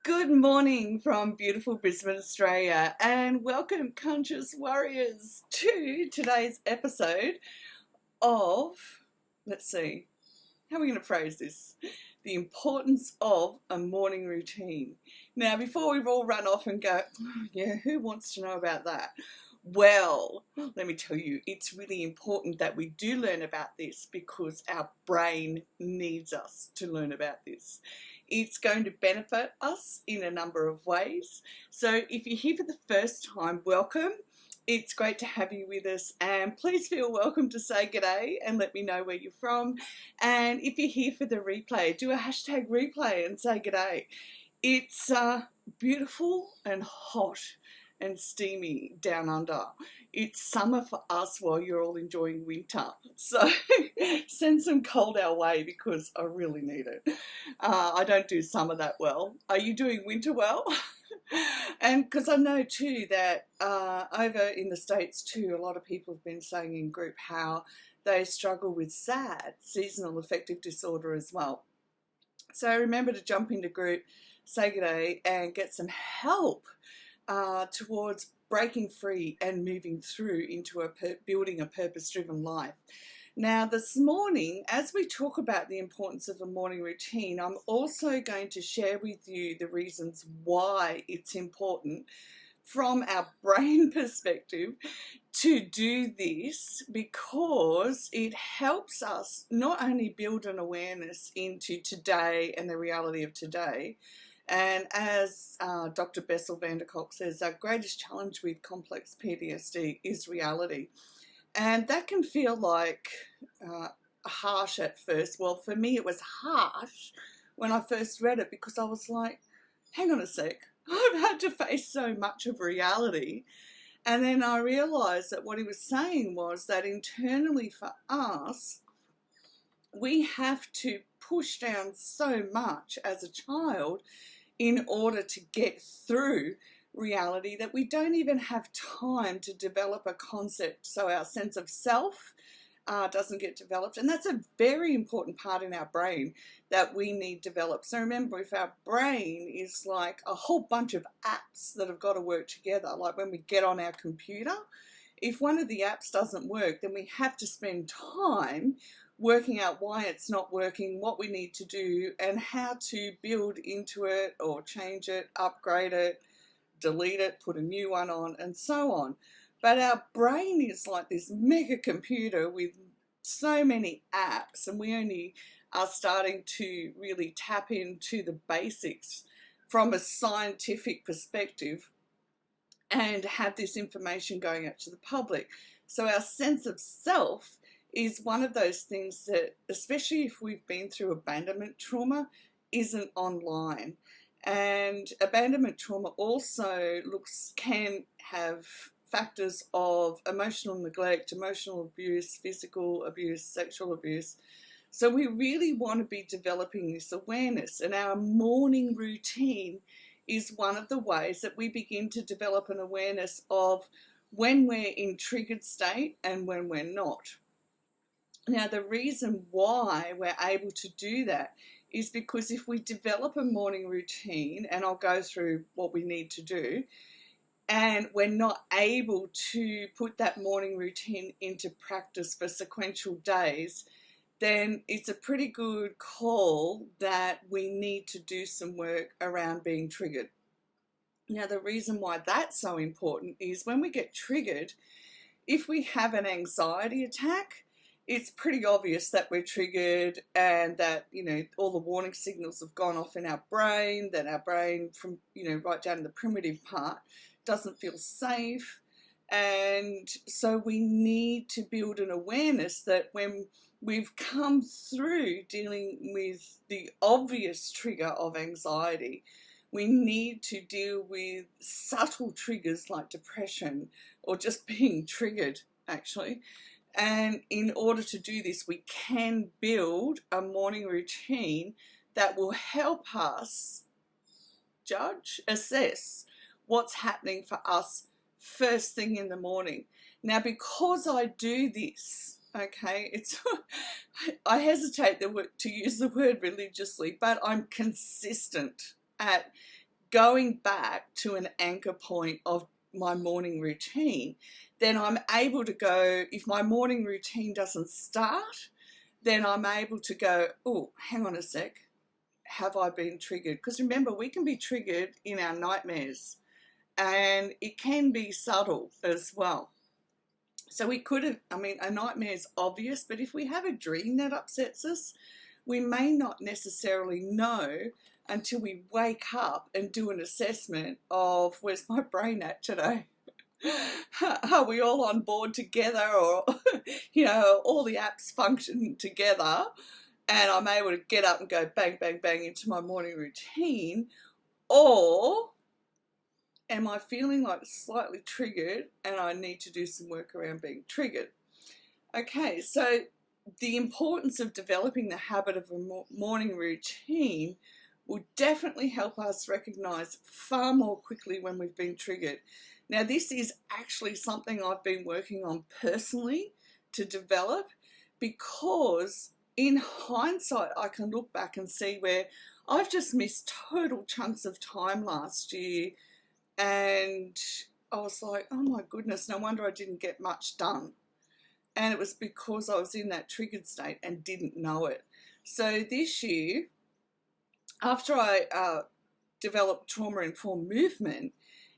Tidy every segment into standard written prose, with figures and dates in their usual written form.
Good morning from beautiful Brisbane, Australia, and welcome, conscious warriors, to today's episode of, let's see, how are we going to phrase this? The importance of a morning routine. Now, before we've all run off and go, oh, yeah, who wants to know about that? Well, let me tell you, it's really important that we do learn about this because our brain needs us to learn about this. It's going to benefit us in a number of ways. So if you're here for the first time, welcome. It's great to have you with us, and please feel welcome to say g'day and let me know where you're from. And if you're here for the replay, do a hashtag replay and say g'day. It's beautiful and hot and steamy down under. It's summer for us while you're all enjoying winter. So send some cold our way because I really need it. I don't do summer that well. Are you doing winter well? And because I know too that over in the States too, a lot of people have been saying in group how they struggle with SAD, seasonal affective disorder, as well. So remember to jump into group, say good day, and get some help towards breaking free and moving through into building a purpose-driven life. Now, this morning, as we talk about the importance of a morning routine, I'm also going to share with you the reasons why it's important from our brain perspective to do this, because it helps us not only build an awareness into today and the reality of today. And as Dr. Bessel van der Kolk says, our greatest challenge with complex PTSD is reality. And that can feel like harsh at first. Well, for me, it was harsh when I first read it because I was like, hang on a sec, I've had to face so much of reality. And then I realised that what he was saying was that internally for us, we have to push down so much as a child in order to get through reality that we don't even have time to develop a concept, so our sense of self doesn't get developed. And that's a very important part in our brain that we need developed. So remember, if our brain is like a whole bunch of apps that have got to work together, like when we get on our computer, if one of the apps doesn't work, then we have to spend time working out why it's not working, what we need to do, and how to build into it or change it, upgrade it, delete it, put a new one on, and so on. But our brain is like this mega computer with so many apps, and we only are starting to really tap into the basics from a scientific perspective and have this information going out to the public. So our sense of self is one of those things that, especially if we've been through abandonment trauma, isn't online. And abandonment trauma also can have factors of emotional neglect, emotional abuse, physical abuse, sexual abuse. So we really want to be developing this awareness, and our morning routine is one of the ways that we begin to develop an awareness of when we're in triggered state and when we're not. Now, the reason why we're able to do that is because if we develop a morning routine, and I'll go through what we need to do, and we're not able to put that morning routine into practice for sequential days, then it's a pretty good call that we need to do some work around being triggered. Now, the reason why that's so important is when we get triggered, if we have an anxiety attack, it's pretty obvious that we're triggered and that, all the warning signals have gone off in our brain, that our brain from, right down to the primitive part doesn't feel safe. And so we need to build an awareness that when we've come through dealing with the obvious trigger of anxiety, we need to deal with subtle triggers like depression or just being triggered, actually. And in order to do this, we can build a morning routine that will help us assess what's happening for us first thing in the morning. Now, because I do this, okay, I hesitate to use the word religiously, but I'm consistent at going back to an anchor point of my morning routine, then I'm able to go, if my morning routine doesn't start, then I'm able to go, oh, hang on a sec, have I been triggered? Because remember, we can be triggered in our nightmares, and it can be subtle as well. So we could have, I mean, a nightmare is obvious, but if we have a dream that upsets us, we may not necessarily know until we wake up and do an assessment of, where's my brain at today? Are we all on board together, or, you know, all the apps function together, and I'm able to get up and go bang, bang, bang into my morning routine? Or am I feeling like slightly triggered and I need to do some work around being triggered? Okay, so the importance of developing the habit of a morning routine will definitely help us recognize far more quickly when we've been triggered. Now, this is actually something I've been working on personally to develop, because in hindsight, I can look back and see where I've just missed total chunks of time last year, and I was like, oh my goodness, no wonder I didn't get much done. And it was because I was in that triggered state and didn't know it. So this year, after I developed trauma-informed movement,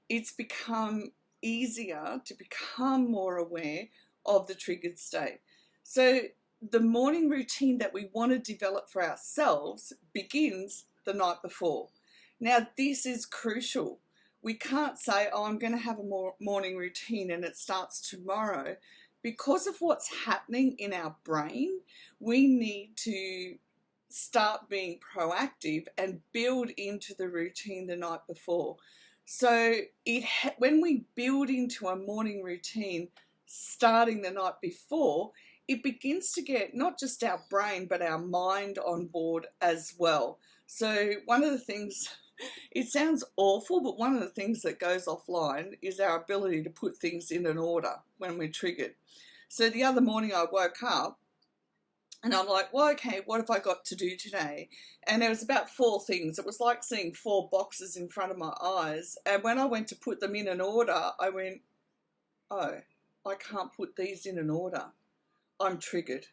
it's become easier to become more aware of the triggered state. So the morning routine that we want to develop for ourselves begins the night before. Now, this is crucial. We can't say, oh, I'm going to have a morning routine and it starts tomorrow. Because of what's happening in our brain, we need to start being proactive and build into the routine the night before. So when we build into a morning routine starting the night before, it begins to get not just our brain but our mind on board as well. So one of the things, it sounds awful, but one of the things that goes offline is our ability to put things in an order when we're triggered. So the other morning I woke up and I'm like, well, okay, what have I got to do today? And there was about 4 things. It was like seeing 4 boxes in front of my eyes. And when I went to put them in an order, I went, oh, I can't put these in an order. I'm triggered.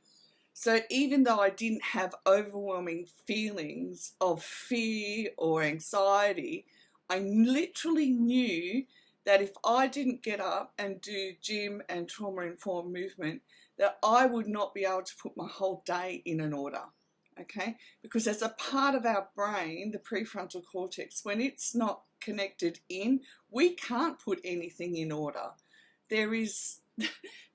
So even though I didn't have overwhelming feelings of fear or anxiety, I literally knew that if I didn't get up and do gym and trauma-informed movement, that I would not be able to put my whole day in an order, okay? Because as a part of our brain, the prefrontal cortex, when it's not connected in, we can't put anything in order. There's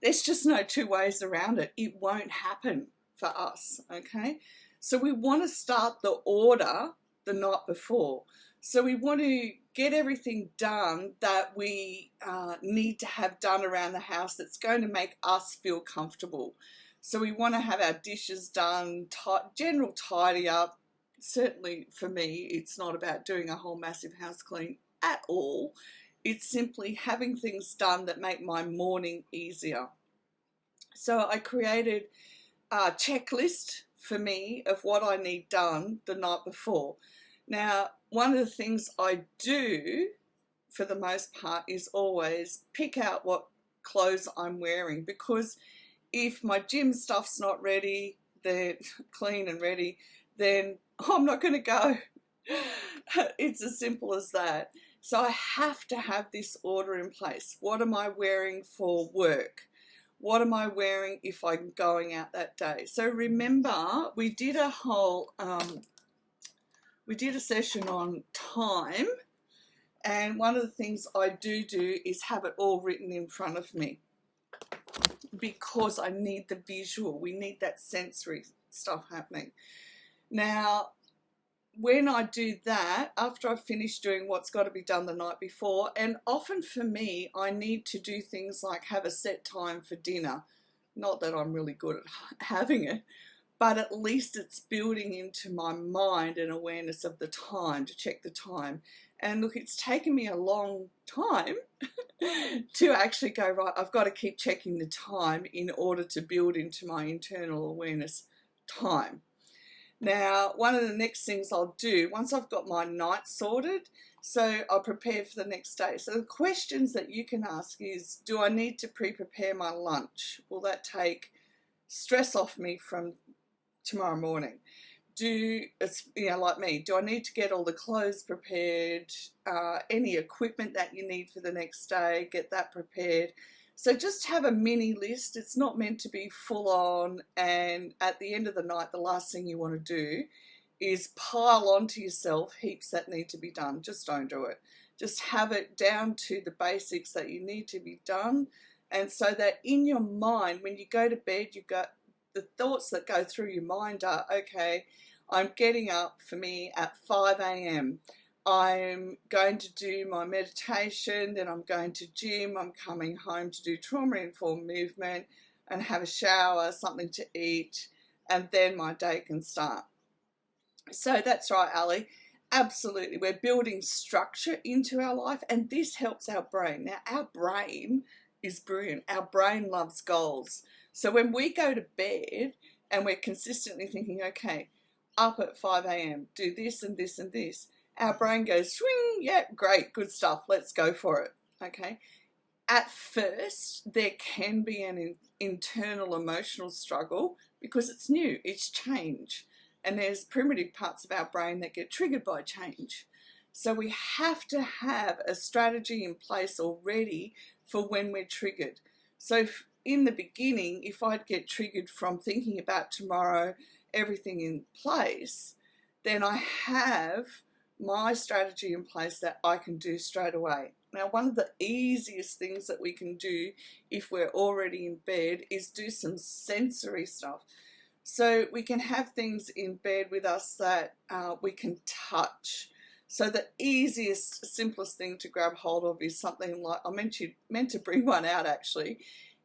just no 2 ways around it. It won't happen for us, okay? So we want to start the order the night before. So we want to get everything done that we need to have done around the house that's going to make us feel comfortable. So we want to have our dishes done, general tidy up. Certainly for me, it's not about doing a whole massive house clean at all. It's simply having things done that make my morning easier. So I created a checklist for me of what I need done the night before. Now, one of the things I do for the most part is always pick out what clothes I'm wearing, because if my gym stuff's not ready, they're clean and ready, then I'm not going to go. It's as simple as that. So I have to have this order in place. What am I wearing for work? What am I wearing if I'm going out that day? So remember, we did a whole, we did a session on time, and one of the things I do is have it all written in front of me, because I need the visual. We need that sensory stuff happening. Now, when I do that, after I've finished doing what's got to be done the night before, and often for me, I need to do things like have a set time for dinner. Not that I'm really good at having it, but at least it's building into my mind an awareness of the time, to check the time. And look, it's taken me a long time to actually go, right, I've got to keep checking the time in order to build into my internal awareness time. Now, one of the next things I'll do, once I've got my night sorted, so I'll prepare for the next day. So the questions that you can ask is, do I need to pre-prepare my lunch? Will that take stress off me from tomorrow morning? Like me, do I need to get all the clothes prepared, any equipment that you need for the next day, get that prepared? So just have a mini list. It's not meant to be full on, and at the end of the night, the last thing you want to do is pile onto yourself heaps that need to be done. Just don't do it. Just have it down to the basics that you need to be done, and so that in your mind, when you go to bed, you've got the thoughts that go through your mind are, okay, I'm getting up for me at 5 a.m. I'm going to do my meditation, then I'm going to gym, I'm coming home to do trauma-informed movement and have a shower, something to eat, and then my day can start. So that's right, Ali. Absolutely. We're building structure into our life, and this helps our brain. Now, our brain is brilliant. Our brain loves goals. So when we go to bed and we're consistently thinking, okay, up at 5 a.m., do this and this and this, our brain goes, swing, yeah, great, good stuff, let's go for it, okay? At first, there can be an internal emotional struggle because it's new, it's change, and there's primitive parts of our brain that get triggered by change. So we have to have a strategy in place already for when we're triggered. So in the beginning, if I'd get triggered from thinking about tomorrow, everything in place, then I have my strategy in place that I can do straight away. Now, one of the easiest things that we can do if we're already in bed is do some sensory stuff. So we can have things in bed with us that we can touch. So the easiest, simplest thing to grab hold of is something like, I meant to bring one out actually,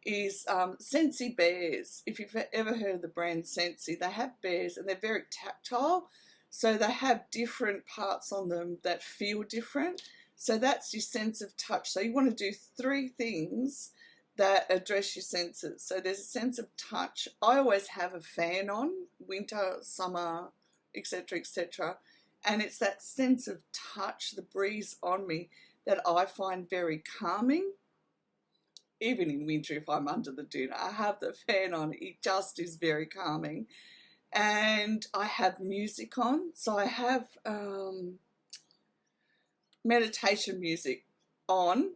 is Scentsy bears. If you've ever heard of the brand Scentsy, they have bears and they're very tactile. So they have different parts on them that feel different. So that's your sense of touch. So you want to do 3 things that address your senses. So there's a sense of touch. I always have a fan on, winter, summer, etc., etc. And it's that sense of touch, the breeze on me, that I find very calming. Even in winter, if I'm under the doona, I have the fan on. It just is very calming. And I have music on. So I have meditation music on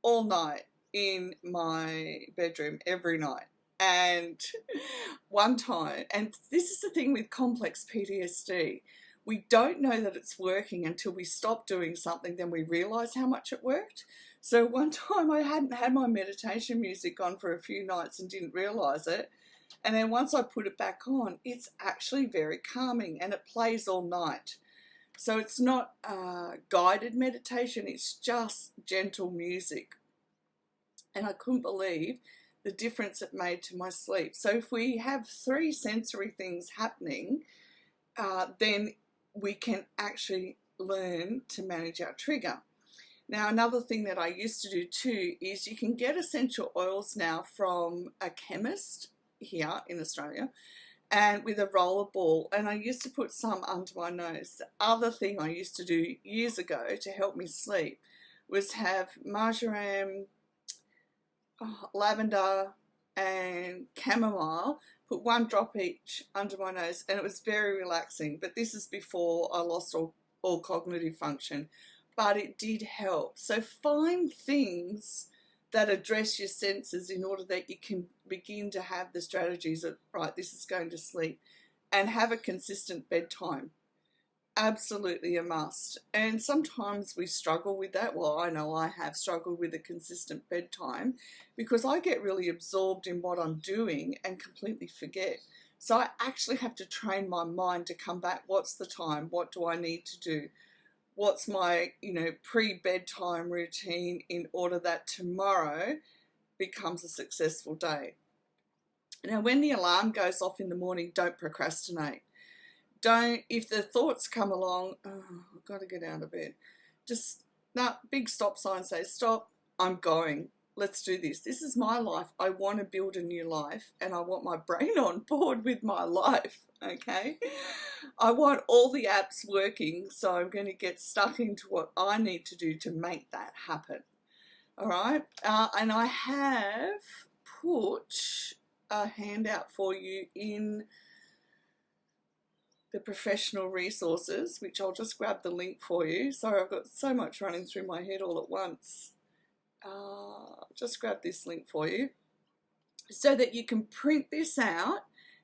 all night in my bedroom every night. And one time, and this is the thing with complex PTSD, we don't know that it's working until we stop doing something, then we realize how much it worked. So one time I hadn't had my meditation music on for a few nights and didn't realize it. And then once I put it back on, it's actually very calming and it plays all night. So it's not guided meditation, it's just gentle music. And I couldn't believe the difference it made to my sleep. So if we have 3 sensory things happening, then we can actually learn to manage our trigger. Now, another thing that I used to do too is you can get essential oils now from a chemist here in Australia, and with a roller ball, and I used to put some under my nose. The other thing I used to do years ago to help me sleep was have marjoram, lavender and chamomile, put 1 drop each under my nose, and it was very relaxing. But this is before I lost all cognitive function, but it did help. So find things that address your senses in order that you can begin to have the strategies of, right, this is going to sleep, and have a consistent bedtime. Absolutely a must. And sometimes we struggle with that. Well, I know I have struggled with a consistent bedtime because I get really absorbed in what I'm doing and completely forget. So I actually have to train my mind to come back. What's the time? What do I need to do? What's my, pre-bedtime routine in order that tomorrow becomes a successful day? Now, when the alarm goes off in the morning, don't procrastinate. If the thoughts come along, oh, I've got to get out of bed, just, big stop sign says, stop, I'm going. let's do this. This is my life. I want to build a new life, and I want my brain on board with my life, okay? I want all the apps working, so I'm going to get stuck into what I need to do to make that happen, all right? And I have put a handout for you in the professional resources, which I'll just grab the link for you. Sorry, I've got so much running through my head all at once. Just grab this link for you so that you can print this out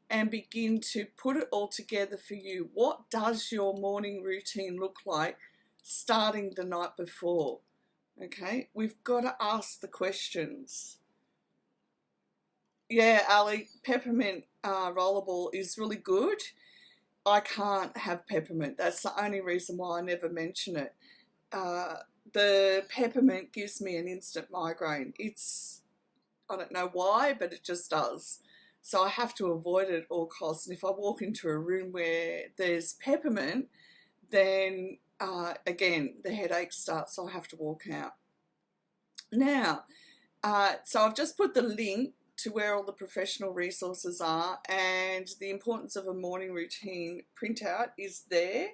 and begin to put it all together for you. What does your morning routine look like starting the night before? Okay, we've got to ask the questions. Yeah, Ali, Peppermint rollerball is really good. I can't have peppermint. That's the only reason why I never mention it. The peppermint gives me an instant migraine. I don't know why, but it just does. So I have to avoid it at all costs. And if I walk into a room where there's peppermint, then again, the headache starts, so I have to walk out. Now, so I've just put the link to where all the professional resources are, and the importance of a morning routine printout is there.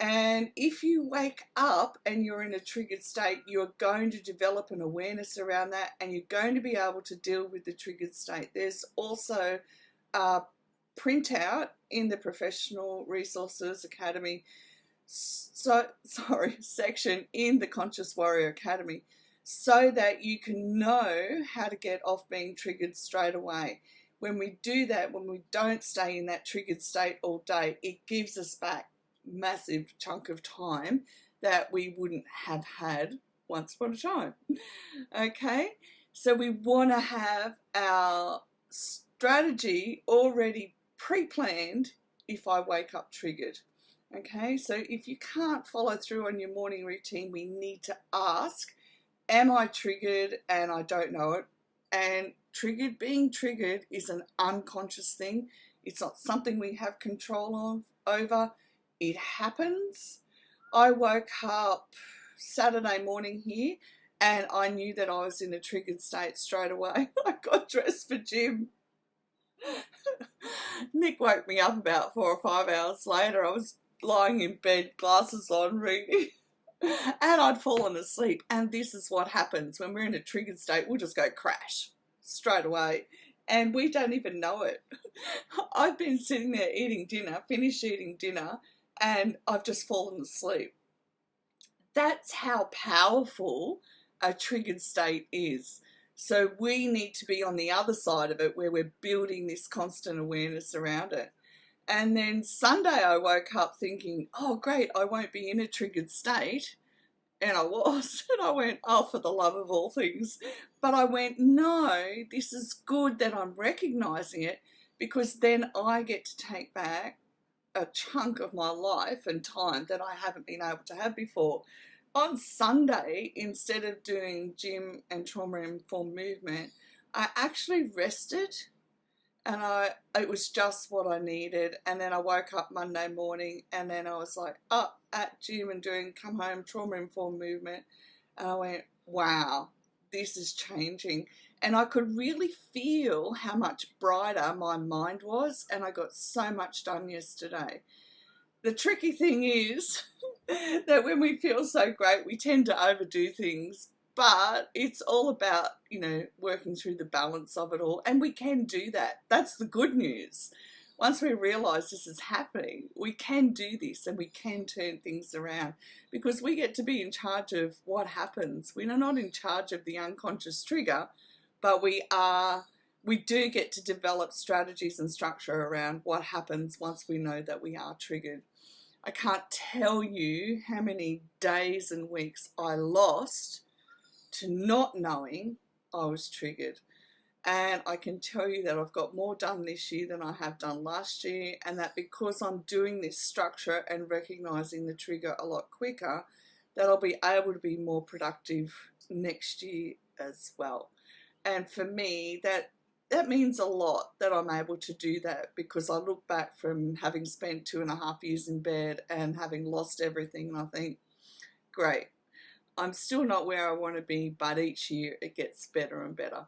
And if you wake up and you're in a triggered state, you're going to develop an awareness around that, and you're going to be able to deal with the triggered state. There's also a printout in the Professional Resources Academy section in the Conscious Warrior Academy, so that you can know how to get off being triggered straight away. When we do that, when we don't stay in that triggered state all day, it gives us back massive chunk of time that we wouldn't have had once upon a time. Okay, so we want to have our strategy already pre-planned if I wake up triggered. Okay, so if you can't follow through on your morning routine, we need to ask, am I triggered and I don't know it? And being triggered is an unconscious thing. It's not something we have control over. It happens. I woke up Saturday morning here and I knew that I was in a triggered state straight away. I got dressed for gym. Nick woke me up about 4 or 5 hours later. I was lying in bed, glasses on, reading. And I'd fallen asleep. And this is what happens when we're in a triggered state. We'll just go crash straight away, and we don't even know it. I've been sitting there eating dinner, finished eating dinner, and I've just fallen asleep. That's how powerful a triggered state is. So we need to be on the other side of it, where we're building this constant awareness around it. And then Sunday I woke up thinking, oh great, I won't be in a triggered state. And I was. And I went, oh, for the love of all things. But I went, no, this is good that I'm recognizing it, because then I get to take back a chunk of my life and time that I haven't been able to have before. On Sunday, instead of doing gym and trauma-informed movement, I actually rested. And it was just what I needed. And then I woke up Monday morning, and then I was like up at gym and doing come home trauma-informed movement. And I went, wow, this is changing. And I could really feel how much brighter my mind was, and I got so much done yesterday. The tricky thing is that when we feel so great, we tend to overdo things. But it's all about, working through the balance of it all. And we can do that. That's the good news. Once we realise this is happening, we can do this and we can turn things around, because we get to be in charge of what happens. We are not in charge of the unconscious trigger, but we do get to develop strategies and structure around what happens once we know that we are triggered. I can't tell you how many days and weeks I lost to not knowing I was triggered. And I can tell you that I've got more done this year than I have done last year, and that because I'm doing this structure and recognizing the trigger a lot quicker, that I'll be able to be more productive next year as well. And for me, that means a lot that I'm able to do that, because I look back from having spent 2.5 years in bed and having lost everything, and I think, great, I'm still not where I want to be, but each year it gets better and better.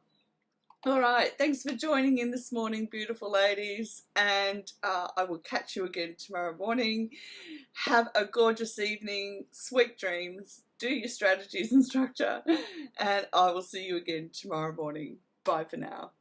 All right, thanks for joining in this morning, beautiful ladies, and I will catch you again tomorrow morning. Have a gorgeous evening, sweet dreams, do your strategies and structure, and I will see you again tomorrow morning. Bye for now.